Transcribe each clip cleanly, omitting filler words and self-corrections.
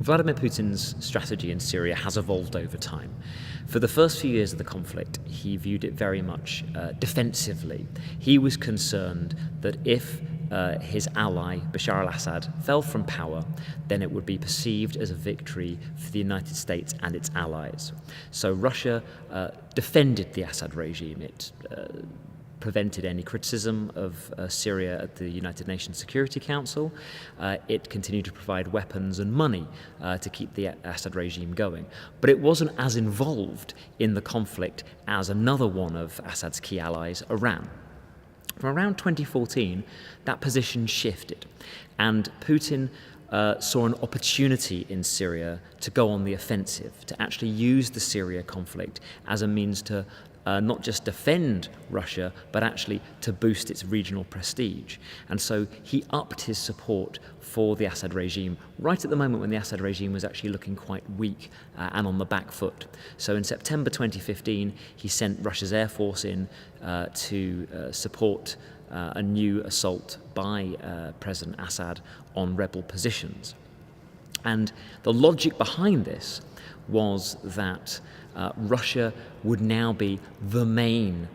Vladimir Putin's strategy in Syria has evolved over time. For the first few years of the conflict, he viewed it very much defensively. He was concerned that if his ally, Bashar al-Assad, fell from power, then it would be perceived as a victory for the United States and its allies. So Russia defended the Assad regime. It prevented any criticism of Syria at the United Nations Security Council. It continued to provide weapons and money to keep the Assad regime going. But it wasn't as involved in the conflict as another one of Assad's key allies, Iran. From around 2014, that position shifted, and Putin saw an opportunity in Syria to go on the offensive, to actually use the Syria conflict as a means to not just defend Russia, but actually to boost its regional prestige. And so he upped his support for the Assad regime right at the moment when the Assad regime was actually looking quite weak and on the back foot. So in September 2015, he sent Russia's Air Force in to support a new assault by President Assad on rebel positions. And the logic behind this was that Russia would now be the main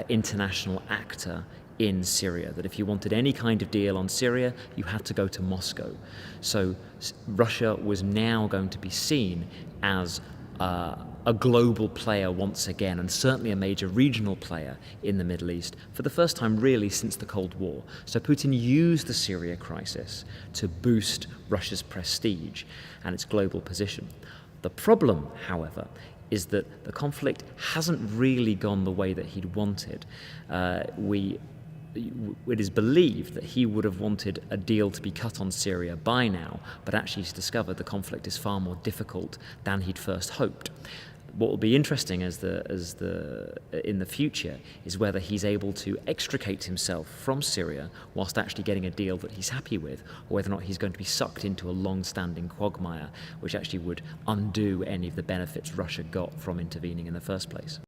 international actor in Syria, that if you wanted any kind of deal on Syria, you had to go to Moscow. So Russia was now going to be seen as a global player once again, and certainly a major regional player in the Middle East for the first time really since the Cold War. So Putin used the Syria crisis to boost Russia's prestige and its global position. The problem, however, is that the conflict hasn't really gone the way that he'd wanted. It is believed that he would have wanted a deal to be cut on Syria by now, but actually he's discovered the conflict is far more difficult than he'd first hoped. What will be interesting in the future is whether he's able to extricate himself from Syria whilst actually getting a deal that he's happy with, or whether or not he's going to be sucked into a long-standing quagmire which actually would undo any of the benefits Russia got from intervening in the first place.